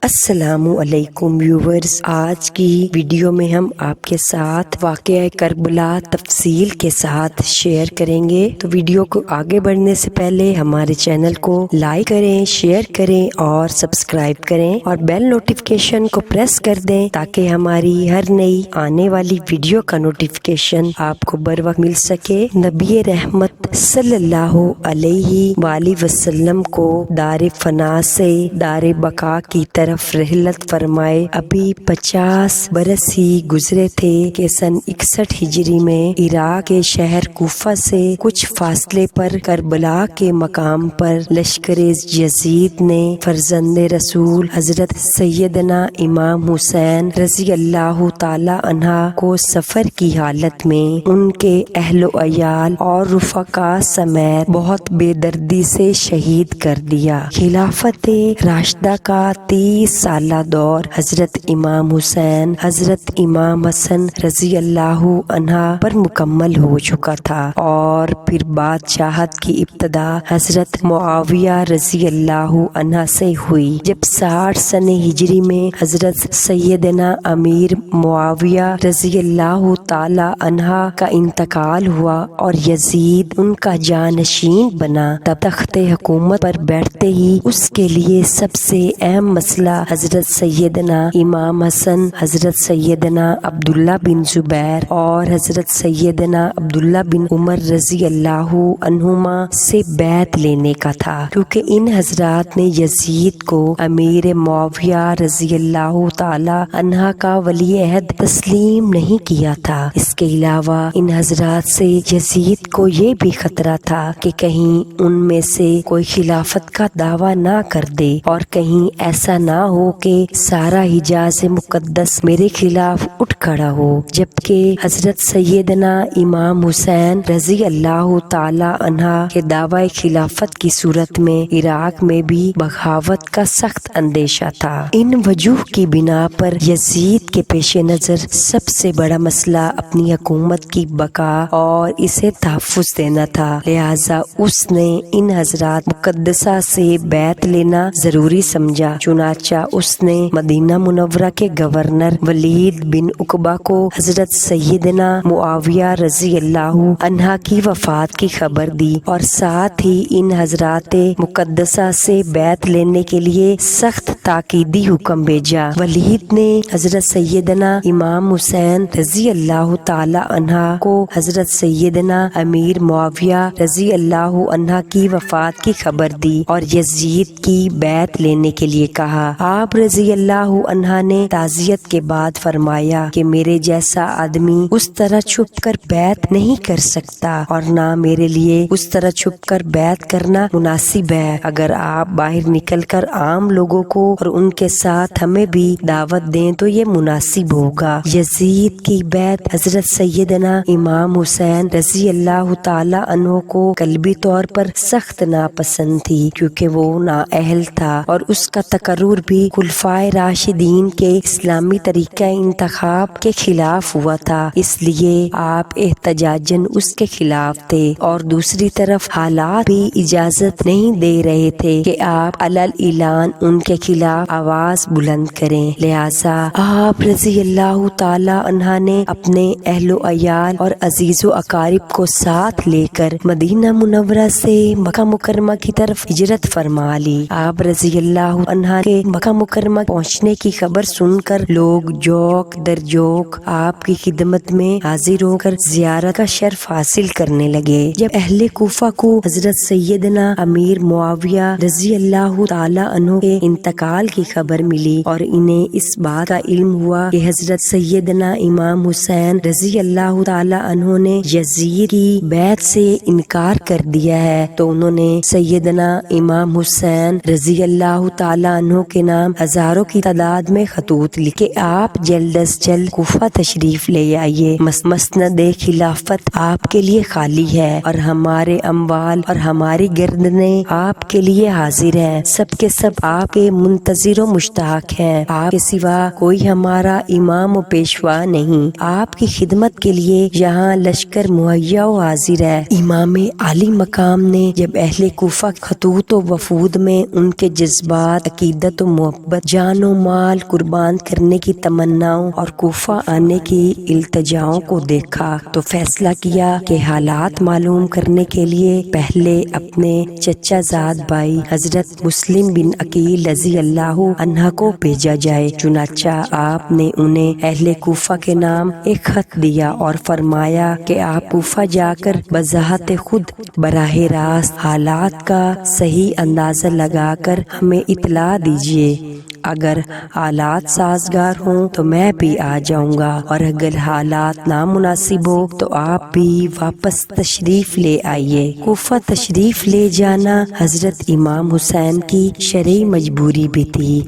السلام علیکم ویورز، آج کی ویڈیو میں ہم آپ کے ساتھ واقعہ کربلا تفصیل کے ساتھ شیئر کریں گے۔ تو ویڈیو کو آگے بڑھنے سے پہلے ہمارے چینل کو لائک کریں، شیئر کریں اور سبسکرائب کریں اور بیل نوٹیفیکیشن کو پریس کر دیں تاکہ ہماری ہر نئی آنے والی ویڈیو کا نوٹیفیکیشن آپ کو بر وقت مل سکے۔ نبی رحمت صلی اللہ علیہ وآلہ وسلم کو دار فنا سے دار بقا کی طرف رحلت فرمائے ابھی 50 برس ہی گزرے تھے کہ سن 61 ہجری میں عراق کے شہر کوفہ سے کچھ فاصلے پر کربلا کے مقام پر لشکر یزید نے فرزند رسول حضرت سیدنا امام حسین رضی اللہ تعالی عنہ کو سفر کی حالت میں ان کے اہل و عیال اور رفقا سمیت بہت بے دردی سے شہید کر دیا۔ خلافت راشدہ کا 30 سالہ دور حضرت امام حسین حضرت امام حسن رضی اللہ عنہ پر مکمل ہو چکا تھا اور پھر بادشاہت کی ابتدا حضرت معاویہ رضی اللہ عنہ سے ہوئی۔ جب 60 سن ہجری میں حضرت سیدنا امیر معاویہ رضی اللہ تعالی عنہ کا انتقال ہوا اور یزید ان کا جانشین بنا، تب تخت حکومت پر بیٹھتے ہی اس کے لیے سب سے اہم مسئلہ حضرت سیدنا امام حسن، حضرت سیدنا عبداللہ بن زبیر اور حضرت سیدنا عبداللہ بن عمر رضی اللہ عنہما سے بیعت لینے کا تھا، کیونکہ ان حضرات نے یزید کو امیر معاویہ رضی اللہ تعالی عنہ کا ولی عہد تسلیم نہیں کیا تھا۔ اس کے علاوہ ان حضرات سے یزید کو یہ بھی خطرہ تھا کہ کہیں ان میں سے کوئی خلافت کا دعویٰ نہ کر دے اور کہیں ایسا نہ ہو کہ سارا حجاز مقدس میرے خلاف اٹھ کھڑا ہو، جبکہ حضرت سیدنا امام حسین رضی اللہ تعالی عنہ کے دعوی خلافت کی صورت میں عراق میں بھی بغاوت کا سخت اندیشہ تھا۔ ان وجوہ کی بنا پر یزید کے پیش نظر سب سے بڑا مسئلہ اپنی حکومت کی بقا اور اسے تحفظ دینا تھا، لہذا اس نے ان حضرات مقدسہ سے بیعت لینا ضروری سمجھا۔ چنانچہ اس نے مدینہ منورہ کے گورنر ولید بن عقبہ کو حضرت سیدنا معاویہ رضی اللہ عنہ کی وفات کی خبر دی اور ساتھ ہی ان حضرات مقدسہ سے بیعت لینے کے لیے سخت تاکیدی حکم بھیجا۔ ولید نے حضرت سیدنا امام حسین رضی اللہ تعالی عنہ کو حضرت سیدنا امیر معاویہ رضی اللہ عنہ کی وفات کی خبر دی اور یزید کی بیعت لینے کے لیے کہا۔ آپ رضی اللہ عنہ نے تعزیت کے بعد فرمایا کہ میرے جیسا آدمی اس طرح چھپ کر بیعت نہیں کر سکتا اور نہ میرے لیے اس طرح چھپ کر بیعت کرنا مناسب ہے۔ اگر آپ باہر نکل کر عام لوگوں کو اور ان کے ساتھ ہمیں بھی دعوت دیں تو یہ مناسب ہوگا۔ یزید کی بیعت حضرت سیدنا امام حسین رضی اللہ تعالی عنہ کو قلبی طور پر سخت ناپسند تھی، کیونکہ وہ نااہل تھا اور اس کا تقرر بھی خلفائے راشدین کے اسلامی طریقہ انتخاب کے خلاف ہوا تھا، اس لیے آپ احتجاجاً اس کے خلاف تھے اور دوسری طرف حالات بھی اجازت نہیں دے رہے تھے کہ آپ علل اعلان ان کے خلاف آواز بلند کریں، لہذا آپ رضی اللہ تعالی عنہ نے اپنے اہل و عیال اور عزیز و اقارب کو ساتھ لے کر مدینہ منورہ سے مکہ مکرمہ کی طرف ہجرت فرما لی۔ آپ رضی اللہ عنہ کے مکہ مکرمہ پہنچنے کی خبر سن کر لوگ جوک در جوک آپ کی خدمت میں حاضر ہو کر زیارت کا شرف حاصل کرنے لگے۔ جب اہل کوفہ کو حضرت سیدنا امیر معاویہ رضی اللہ تعالی عنہ کے انتقال کی خبر ملی اور انہیں اس بات کا علم ہوا کہ حضرت سیدنا امام حسین رضی اللہ تعالی عنہ نے یزید کی بیعت سے انکار کر دیا ہے، تو انہوں نے سیدنا امام حسین رضی اللہ تعالی عنہ کے نام ہزاروں کی تعداد میں خطوط لکھے، آپ جلد از جلد کوفہ تشریف لے آئیے، مسند خلافت آپ کے لیے خالی ہے اور ہمارے اموال اور ہماری گردنیں آپ کے لیے حاضر ہیں، سب کے سب آپ کے منتظر و مشتاق ہیں، آپ کے سوا کوئی ہمارا امام و پیشوا نہیں، آپ کی خدمت کے لیے یہاں لشکر مہیا و حاضر ہے۔ امام عالی مقام نے جب اہل کوفہ خطوط و وفود میں ان کے جذبات، عقیدت و محبت، جان و مال قربان کرنے کی تمناؤں اور کوفہ آنے کی التجاؤں کو دیکھا تو فیصلہ کیا کہ حالات معلوم کرنے کے لیے پہلے اپنے چچا زاد بھائی حضرت مسلم بن عقیل رضی اللہ عنہ کو بھیجا جائے۔ چنانچہ آپ نے انہیں اہل کوفہ کے نام ایک خط دیا اور فرمایا کہ آپ کوفہ جا کر بذات خود براہ راست حالات کا صحیح اندازہ لگا کر ہمیں اطلاع دیجیے۔ اگر حالات سازگار ہوں تو میں بھی آ جاؤں گا، اور اگر حالات نامناسب ہو تو آپ بھی واپس تشریف لے آئیے۔ کوفہ تشریف لے جانا حضرت امام حسین کی شرعی مجبوری بھی تھی۔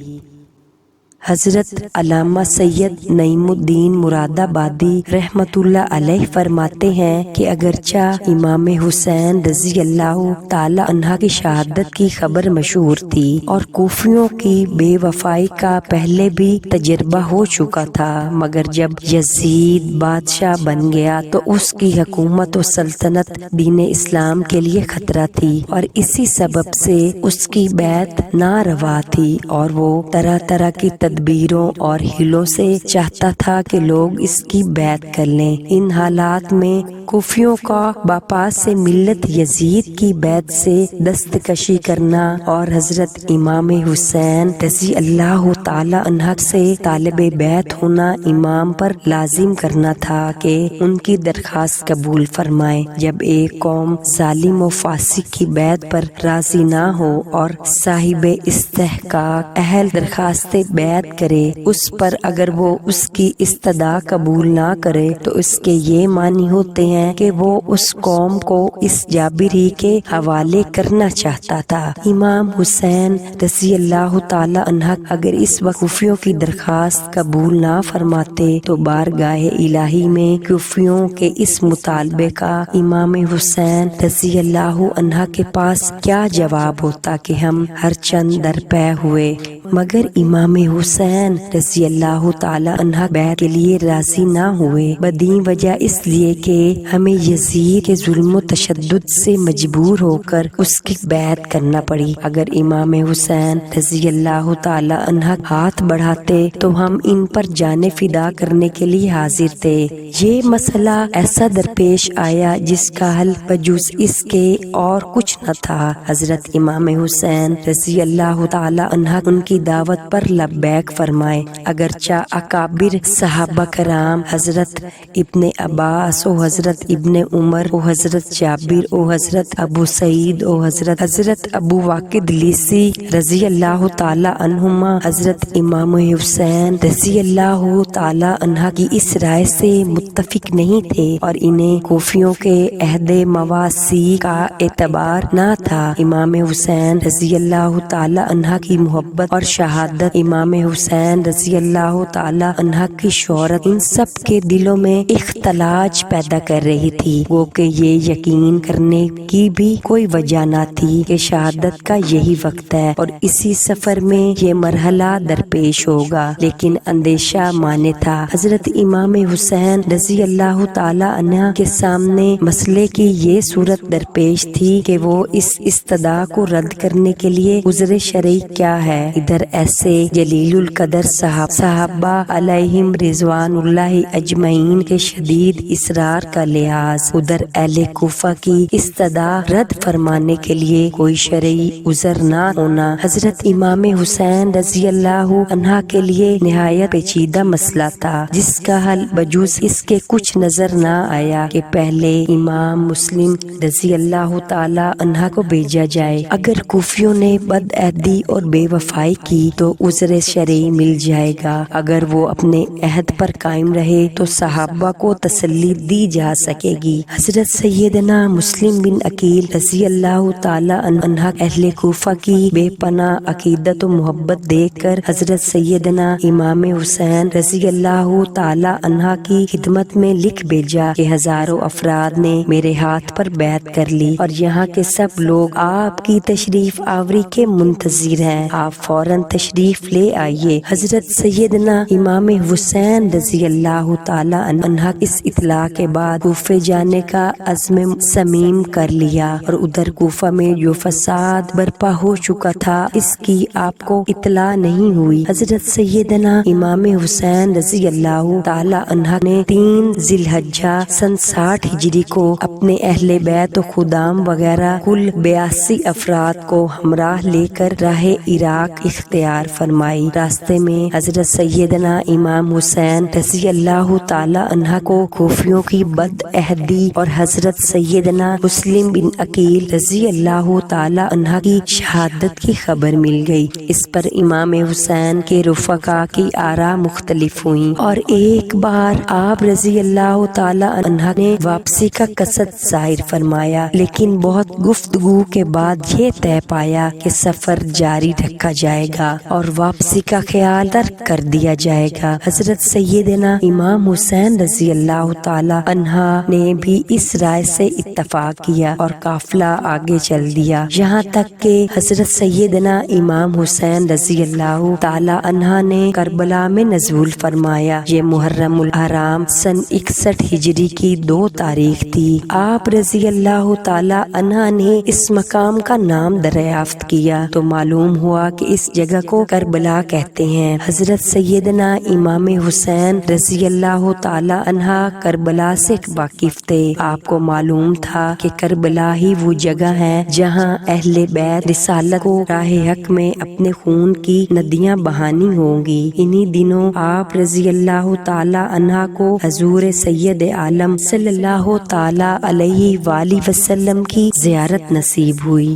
حضرت علامہ سید نعیم الدین مراد آبادی رحمت اللہ علیہ فرماتے ہیں کہ اگرچہ امام حسین رضی اللہ تعالی عنہ کی شہادت کی خبر مشہور تھی اور کوفیوں کی بے وفائی کا پہلے بھی تجربہ ہو چکا تھا، مگر جب یزید بادشاہ بن گیا تو اس کی حکومت و سلطنت دین اسلام کے لیے خطرہ تھی، اور اسی سبب سے اس کی بیعت ناروا تھی، اور وہ طرح طرح کی تدبیروں اور ہیلوں سے چاہتا تھا کہ لوگ اس کی بیعت کر لیں۔ ان حالات میں کوفیوں کا باپاس سے ملت یزید کی بیعت سے دستکشی کرنا اور حضرت امام حسین رضی اللہ تعالی عنہ سے طالب بیعت ہونا امام پر لازم کرنا تھا کہ ان کی درخواست قبول فرمائے۔ جب ایک قوم ظالم و فاسق کی بیعت پر راضی نہ ہو اور صاحب استحقاق اہل درخواست بیعت کرے، اس پر اگر وہ اس کی استدعا قبول نہ کرے تو اس کے یہ معنی ہوتے ہیں کہ وہ اس قوم کو اس جابری کے حوالے کرنا چاہتا تھا۔ امام حسین رضی اللہ تعالی عنہ اگر اس وقت کوفیوں کی درخواست قبول نہ فرماتے تو بارگاہ الہی میں کوفیوں کے اس مطالبے کا امام حسین رضی اللہ عنہ کے پاس کیا جواب ہوتا کہ ہم ہر چند درپے ہوئے، مگر امام حسین رضی اللہ تعالی عنہ بیعت کے لیے راضی نہ ہوئے۔ بدیں وجہ اس لیے کہ ہمیں یزید کے ظلم و تشدد سے مجبور ہو کر اس کی بیعت کرنا پڑی۔ اگر امام حسین رضی اللہ تعالی عنہ ہاتھ بڑھاتے تو ہم ان پر جان فدا کرنے کے لیے حاضر تھے۔ یہ مسئلہ ایسا درپیش آیا جس کا حل بجز اس کے اور کچھ نہ تھا۔ حضرت امام حسین رضی اللہ تعالی عنہ ان کی دعوت پر لبیک فرمائے۔ اگرچہ اکابر صحابہ کرام حضرت ابن عباس و حضرت ابن عمر و حضرت جابر و حضرت ابو سعید و حضرت ابو واقد لیسی رضی اللہ تعالی عنہما حضرت امام حسین رضی اللہ تعالی عنہ کی اس رائے سے متفق نہیں تھے اور انہیں کوفیوں کے عہد مواسی کا اعتبار نہ تھا۔ امام حسین رضی اللہ تعالی عنہ کی محبت اور شہادت، امام حسین رضی اللہ تعالی عنہ کی شہرت، ان سب کے دلوں میں اختلاج پیدا کر رہی تھی، وہ کہ یہ یقین کرنے کی بھی کوئی وجہ نہ تھی کہ شہادت کا یہی وقت ہے اور اسی سفر میں یہ مرحلہ درپیش ہوگا، لیکن اندیشہ مانے تھا۔ حضرت امام حسین رضی اللہ تعالی عنہ کے سامنے مسئلے کی یہ صورت درپیش تھی کہ وہ اس استدعا کو رد کرنے کے لیے عذر شرعی کیا ہے۔ ادھر ایسے جلیل القدر صحابہ علیہم رضوان اللہ اجمعین کے شدید اصرار کا لحاظ، ادھر اہل کوفہ کی استدعا رد فرمانے کے لیے کوئی شرعی عذر نہ ہونا حضرت امام حسین رضی اللہ عنہ کے لیے نہایت پیچیدہ مسئلہ تھا، جس کا حل بجز اس کے کچھ نظر نہ آیا کہ پہلے امام مسلم رضی اللہ تعالی عنہ کو بھیجا جائے۔ اگر کوفیوں نے بدعہدی اور بے وفائی کی تو عذر شرعی مل جائے گا، اگر وہ اپنے عہد پر قائم رہے تو صحابہ کو تسلی دی جا سکے گی۔ حضرت سیدنا مسلم بن عقیل رضی اللہ تعالی عنہ اہل کوفہ کی بے پناہ عقیدت و محبت دیکھ کر حضرت سیدنا امام حسین رضی اللہ تعالی عنہ کی خدمت میں لکھ بھیجا کہ ہزاروں افراد نے میرے ہاتھ پر بیعت کر لی اور یہاں کے سب لوگ آپ کی تشریف آوری کے منتظر ہیں، آپ فوراً تشریف لے آئیے۔ آئیے۔ حضرت سیدنا امام حسین رضی اللہ تعالی عنہ اس اطلاع کے بعد کوفے جانے کا عزم صمیم کر لیا، اور ادھر کوفہ میں جو فساد برپا ہو چکا تھا اس کی آپ کو اطلاع نہیں ہوئی۔ حضرت سیدنا امام حسین رضی اللہ تعالی عنہ نے 3 ذی الحجہ سن 60 ہجری کو اپنے اہل بیت و خدام وغیرہ کل 82 افراد کو ہمراہ لے کر راہ عراق اختیار فرمائی۔ راستے میں حضرت سیدنا امام حسین رضی اللہ تعالی عنہ کو کوفیوں کی بد عہدی اور حضرت سیدنا مسلم بن عقیل رضی اللہ تعالی عنہ کی شہادت کی خبر مل گئی۔ اس پر امام حسین کے رفقا کی آراء مختلف ہوئیں، اور ایک بار آپ رضی اللہ تعالی عنہ نے واپسی کا قصد ظاہر فرمایا، لیکن بہت گفتگو کے بعد یہ طے پایا کہ سفر جاری رکھا جائے گا اور واپسی کا خیال ترک کر دیا جائے گا۔ حضرت سیدنا امام حسین رضی اللہ تعالی عنہ نے بھی اس رائے سے اتفاق کیا اور قافلہ آگے چل دیا، یہاں تک کہ حضرت سیدنا امام حسین رضی اللہ تعالی عنہ نے کربلا میں نزول فرمایا۔ یہ محرم الحرام سن 61 ہجری کی 2 تاریخ تھی۔ آپ رضی اللہ تعالی عنہ نے اس مقام کا نام دریافت کیا تو معلوم ہوا کہ اس جگہ کو کربلا کہتے ہیں۔ حضرت سیدنا امام حسین رضی اللہ تعالی عنہ کربلا سے واقف تھے۔ آپ کو معلوم تھا کہ کربلا ہی وہ جگہ ہے جہاں اہل بیت رسالت کو راہ حق میں اپنے خون کی ندیاں بہانی ہوں گی۔ انہی دنوں آپ رضی اللہ تعالی عنہ کو حضور سید عالم صلی اللہ تعالی علیہ وآلہ وسلم کی زیارت نصیب ہوئی۔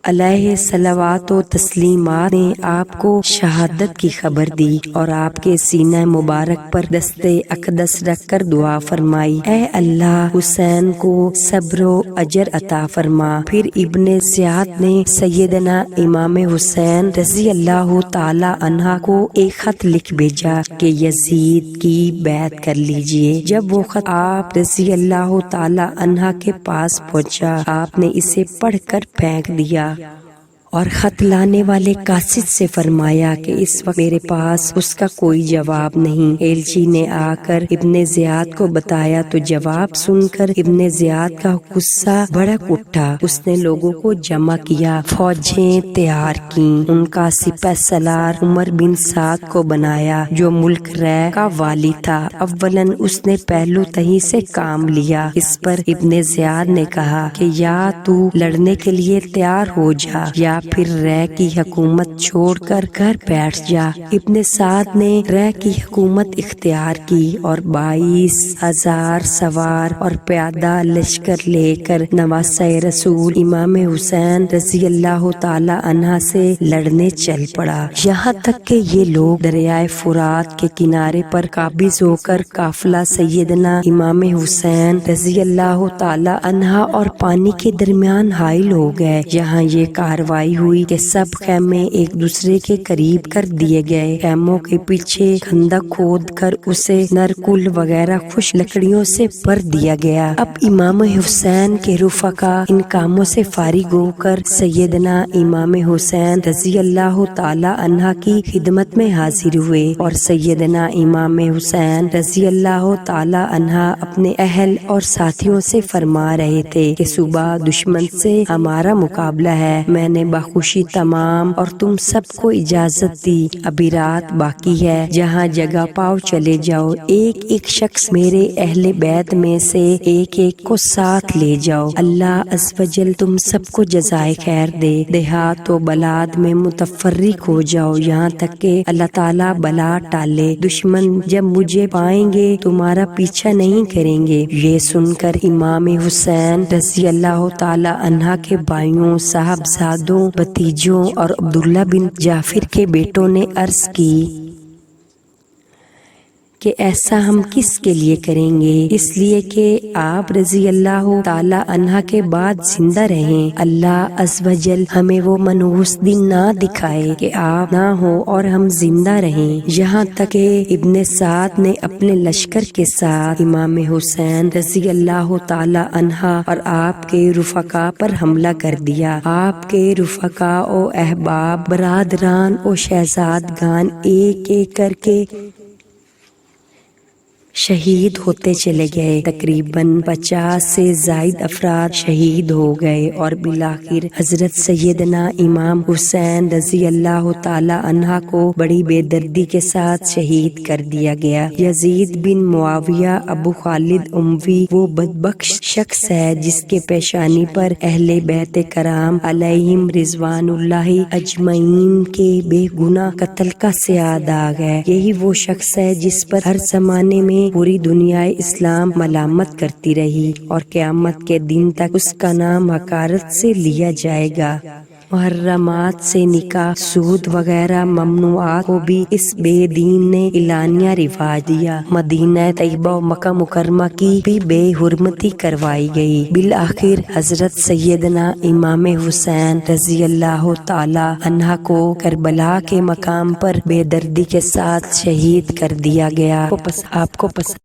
علیہ صلوات و تسلیمات نے آپ کو شہادت کی خبر دی اور آپ کے سینہ مبارک پر دست اقدس رکھ کر دعا فرمائی، اے اللہ حسین کو صبر و اجر عطا فرما۔ پھر ابن زیاد نے سیدنا امام حسین رضی اللہ تعالی عنہ کو ایک خط لکھ بھیجا کہ یزید کی بیعت کر لیجئے۔ جب وہ خط آپ رضی اللہ تعالی عنہ کے پاس پہنچا، آپ نے اسے پڑھ کر پھینک دیا اور خط لانے والے قاصد سے فرمایا کہ اس وقت میرے پاس اس کا کوئی جواب نہیں۔ ایلچی نے آ کر ابن زیاد کو بتایا تو جواب سن کر ابن زیاد کا غصہ بھڑک اٹھا۔ اس نے لوگوں کو جمع کیا، فوجیں تیار کیں، ان کا سپہ سالار عمر بن سعد کو بنایا جو ملک رے کا والی تھا۔ اولاً اس نے پہلو تہی سے کام لیا۔ اس پر ابن زیاد نے کہا کہ یا تو لڑنے کے لیے تیار ہو جا یا پھر رے کی حکومت چھوڑ کر گھر بیٹھ جا۔ ابن سعد نے رے کی حکومت اختیار کی اور 22,000 سوار اور پیادہ لشکر لے کر نواسہ رسول امام حسین رضی اللہ تعالی عنہ سے لڑنے چل پڑا، یہاں تک کہ یہ لوگ دریائے فرات کے کنارے پر قابض ہو کر قافلہ سیدنا امام حسین رضی اللہ تعالی عنہ اور پانی کے درمیان حائل ہو گئے۔ یہاں یہ کاروائی ہوئی کہ سب خیمے ایک دوسرے کے قریب کر دیے گئے۔ خیموں کے پیچھے خندق کھود کر اسے نرکل وغیرہ خوش لکڑیوں سے بھر دیا گیا۔ اب امام حسین کے رفقا ان کاموں سے فارغ ہو کر سیدنا امام حسین رضی اللہ تعالی عنہ کی خدمت میں حاضر ہوئے، اور سیدنا امام حسین رضی اللہ تعالی عنہ اپنے اہل اور ساتھیوں سے فرما رہے تھے کہ صبح دشمن سے ہمارا مقابلہ ہے۔ میں نے بخوشی تمام اور تم سب کو اجازت دی، ابھی رات باقی ہے، جہاں جگہ پاؤ چلے جاؤ، ایک ایک شخص میرے اہل بیت میں سے ایک ایک کو ساتھ لے جاؤ۔ اللہ عز و جل تم سب کو جزائے خیر دے۔ دیہات و بلاد میں متفرق ہو جاؤ یہاں تک کہ اللہ تعالیٰ بلا ٹالے۔ دشمن جب مجھے پائیں گے تمہارا پیچھا نہیں کریں گے۔ یہ سن کر امام حسین رضی اللہ تعالی عنہ کے بھائیوں، صاحبزادوں، بھتیجوں اور عبداللہ بن جعفر کے بیٹوں نے عرض کی کہ ایسا ہم کس کے لیے کریں گے، اس لیے کہ آپ رضی اللہ تعالی عنہ کے بعد زندہ رہیں۔ اللہ عز و جل ہمیں وہ منحوس دن نہ دکھائے کہ آپ نہ ہو اور ہم زندہ رہیں۔ یہاں تک کہ ابن سعد نے اپنے لشکر کے ساتھ امام حسین رضی اللہ تعالی عنہ اور آپ کے رفقا پر حملہ کر دیا۔ آپ کے رفقا و احباب، برادران و شہزادگان ایک ایک کر کے شہید ہوتے چلے گئے۔ تقریباً 50 سے زائد افراد شہید ہو گئے اور بالآخر حضرت سیدنا امام حسین رضی اللہ تعالی عنہ کو بڑی بے دردی کے ساتھ شہید کر دیا گیا۔ یزید بن معاویہ ابو خالد اموی وہ بدبخت شخص ہے جس کے پیشانی پر اہل بیت کرام علیہم رضوان اللہ اجمعین کے بے گناہ قتل کا سیاہ داغ ہے۔ یہی وہ شخص ہے جس پر ہر زمانے میں پوری دنیا اسلام ملامت کرتی رہی اور قیامت کے دن تک اس کا نام حقارت سے لیا جائے گا۔ محرمات سے نکاح، سود وغیرہ ممنوعات کو بھی اس بے دین نے اعلانیہ رواج دیا۔ مدینہ طیبہ و مکہ مکرمہ کی بھی بے حرمتی کروائی گئی۔ بالآخر حضرت سیدنا امام حسین رضی اللہ تعالی عنہ کو کربلا کے مقام پر بے دردی کے ساتھ شہید کر دیا گیا۔ آپ کو پسند